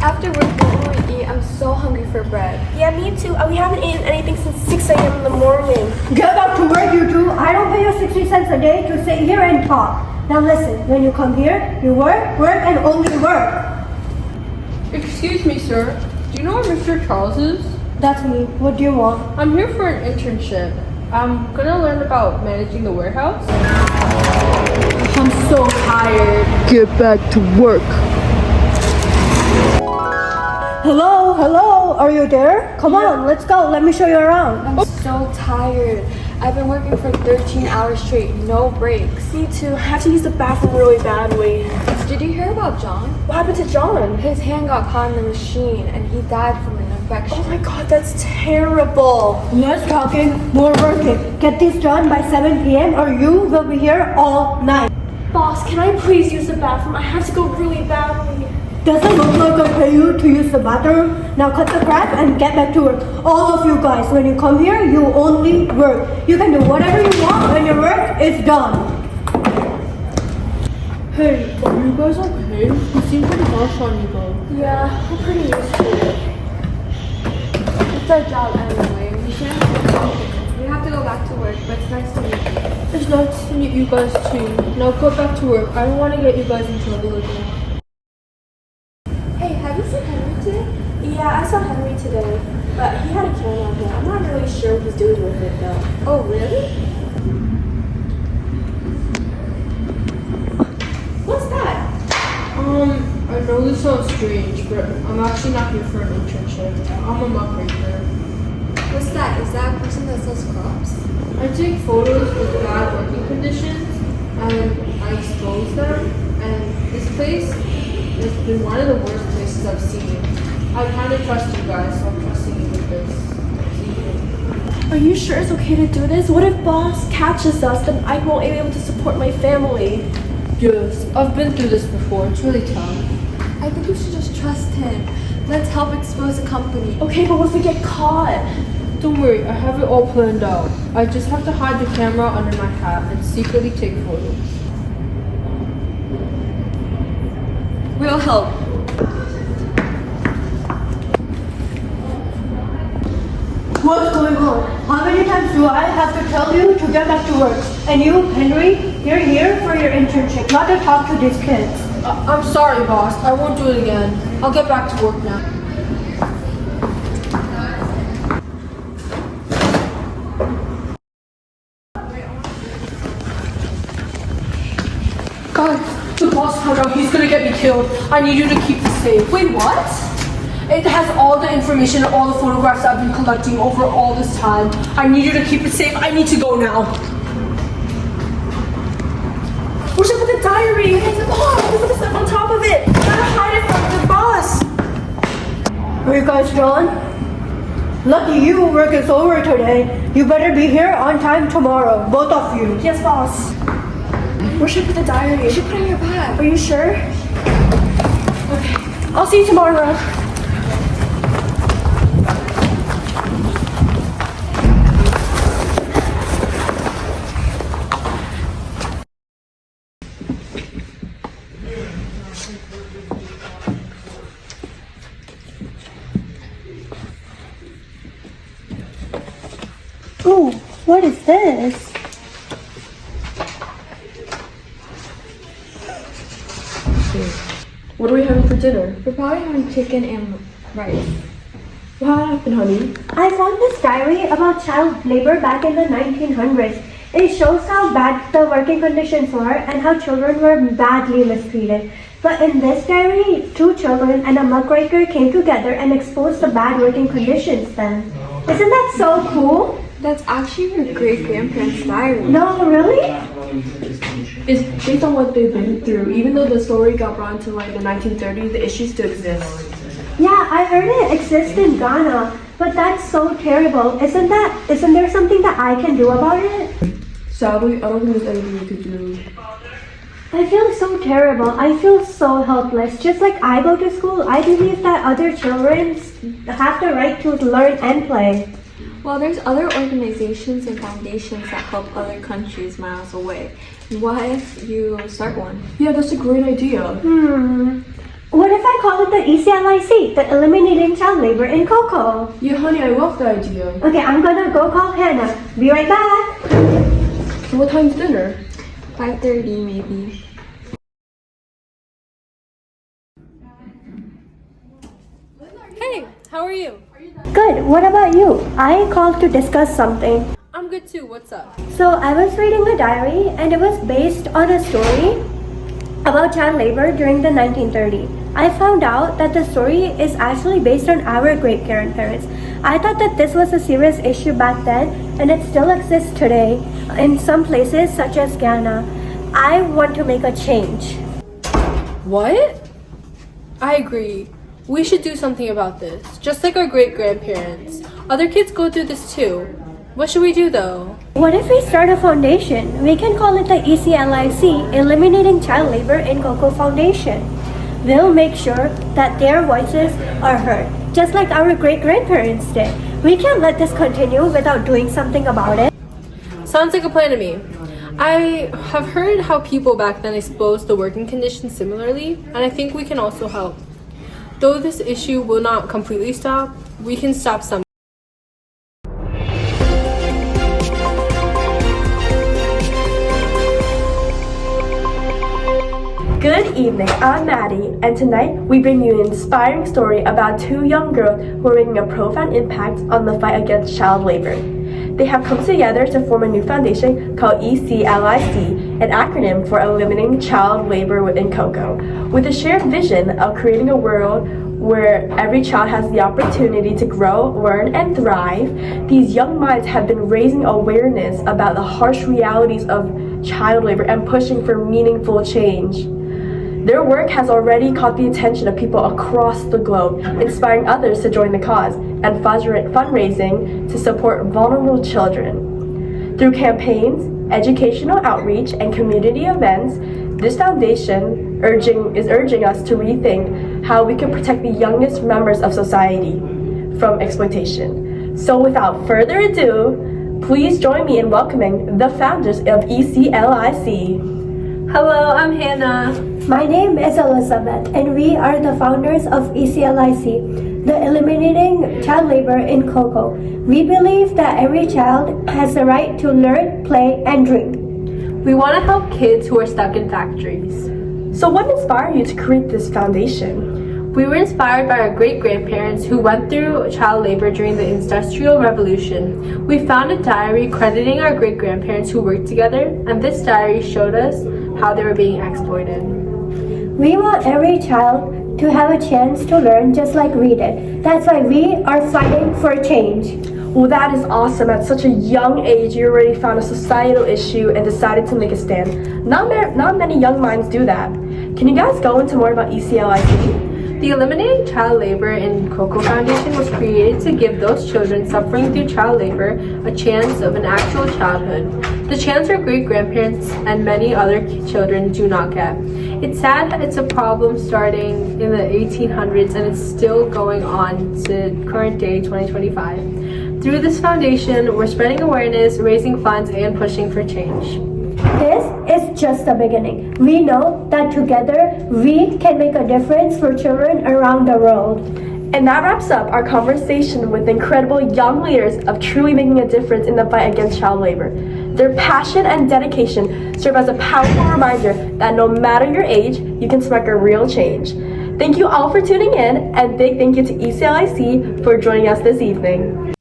After work, what will we eat? I'm so hungry for bread. Yeah, me too. We haven't eaten anything since 6 a.m. in the morning. Get back to work, you two. I don't pay you 60 cents a day to sit here and talk. Now listen, when you come here, you work, work, and only work. Excuse me, sir. Do you know where Mr. Charles is? That's me. What do you want? I'm here for an internship. I'm gonna learn about managing the warehouse. I'm so tired. Get back to work. Hello, are you there? Come on, let's go. Let me show you around. I'm so tired. I've been working for 13 hours straight, no breaks. Me too. I have to use the bathroom really badly. Did you hear about John? What happened to John? His hand got caught in the machine and he died from an infection. Oh my god, that's terrible. Less talking, more working. Get this done by 7 p.m. or you will be here all night. Boss, can I please use the bathroom? I have to go really badly. Doesn't look like I pay you to use the bathroom. Now cut the crap and get back to work. All of you guys, when you come here, you only work. You can do whatever you want when your work is done. Hey, are you guys okay? You seem pretty harsh on you both. Yeah, I'm pretty used to it. It's our job anyway. We shouldn't have to complain. We have to go back to work, but it's nice to meet you. It's nice to meet you guys too. Now go back to work. I don't want to get you guys in trouble again. Hey, have you seen Henry today? Yeah, I saw Henry today, but he had a camera on him. I'm not really sure what he's doing with it though. Oh, really? What's that? I know this sounds strange, but I'm actually not here for an internship. I'm a muckraker. What's that? Is that a person that sells crops? I take photos with bad working conditions and I expose them. And this place has been one of the worst places I've seen. I kind of trust you guys, so I'm trusting you with this. Are you sure it's okay to do this? What if boss catches us? Then I won't be able to support my family. Yes, I've been through this before. It's really tough. I think we should just trust him. Let's help expose the company. Okay, but what if we get caught? Don't worry, I have it all planned out. I just have to hide the camera under my hat and secretly take photos. We'll help. What's going on? How many times do I have to tell you to get back to work? And you, Henry, you're here for your internship, not to talk to these kids. I'm sorry, boss. I won't do it again. I'll get back to work now. Guys, the boss found out he's gonna get me killed. I need you to keep this safe. Wait, what? It has all the information and all the photographs I've been collecting over all this time. I need you to keep it safe. I need to go now. Where's up with the diary? It's the boss. Look at the stuff on top of it. Gotta hide it from the boss. Are you guys done? Lucky you, work is over today. You better be here on time tomorrow, both of you. Yes, boss. Where should I put the diary? You should put it in your bag. Are you sure? Okay. I'll see you tomorrow. Ooh, what is this? What are we having for dinner? We're probably having chicken and rice. What happened, honey? I found this diary about child labor back in the 1900s. It shows how bad the working conditions were and how children were badly mistreated. But in this diary, 2 children and a muckraker came together and exposed the bad working conditions then. Isn't that so cool? That's actually your great-grandparents' diary. No, really? It's based on what they've been through. Even though the story got brought into like the 1930s, the issue still exists. Yeah, I heard it exists in Ghana, but that's so terrible. Isn't there something that I can do about it? Sadly, I don't think there's anything we could do. I feel so terrible. I feel so helpless. Just like I go to school, I believe that other children have the right to learn and play. Well, there's other organizations and foundations that help other countries miles away. What if you start one? Yeah, that's a great idea. What if I call it the ECLIC, the Eliminating Child Labor in Cocoa. Yeah, honey, I love the idea. Okay, I'm gonna go call Hannah. Be right back. So what time's dinner? 5:30 maybe. Hey, how are you? Good, what about you? I called to discuss something. I'm good too. What's up? So I was reading a diary and it was based on a story about child labor during the 1930s. I found out that the story is actually based on our great-grandparents. I thought that this was a serious issue back then and it still exists today in some places such as Ghana. I want to make a change. What? I agree. We should do something about this. Just like our great-grandparents. Other kids go through this too. What should we do though? What if we start a foundation? We can call it the ECLIC, Eliminating Child Labor in Cocoa Foundation. We'll make sure that their voices are heard, just like our great-grandparents did. We can't let this continue without doing something about it. Sounds like a plan to me. I have heard how people back then exposed the working conditions similarly, and I think we can also help. Though this issue will not completely stop, we can stop some. Good evening, I'm Maddie, and tonight we bring you an inspiring story about two young girls who are making a profound impact on the fight against child labor. They have come together to form a new foundation called ECLIC, an acronym for Eliminating Child Labor in Cocoa, with a shared vision of creating a world where every child has the opportunity to grow, learn, and thrive. These young minds have been raising awareness about the harsh realities of child labor and pushing for meaningful change. Their work has already caught the attention of people across the globe, inspiring others to join the cause and fundraising to support vulnerable children. Through campaigns, educational outreach, and community events, this foundation is urging us to rethink how we can protect the youngest members of society from exploitation. So without further ado, please join me in welcoming the founders of ECLIC. Hello, I'm Hannah. My name is Elizabeth, and we are the founders of ECLIC, the Eliminating Child Labor in Cocoa. We believe that every child has the right to learn, play, and dream. We want to help kids who are stuck in factories. So what inspired you to create this foundation? We were inspired by our great-grandparents who went through child labor during the Industrial Revolution. We found a diary crediting our great-grandparents who worked together, and this diary showed us how they were being exploited. We want every child to have a chance to learn just like we did. That's why we are fighting for change. Well, that is awesome. At such a young age, you already found a societal issue and decided to make a stand. Not many young minds do that. Can you guys go into more about ECLIC? The Eliminating Child Labor in Cocoa Foundation was created to give those children suffering through child labor a chance of an actual childhood. The chance our great-grandparents and many other children do not get. It's sad that it's a problem starting in the 1800s and it's still going on to current day 2025. Through this foundation, we're spreading awareness, raising funds, and pushing for change. This is just the beginning. We know that together we can make a difference for children around the world. And that wraps up our conversation with incredible young leaders of truly making a difference in the fight against child labor. Their passion and dedication serve as a powerful reminder that no matter your age, you can spark a real change. Thank you all for tuning in, and big thank you to ECLIC for joining us this evening.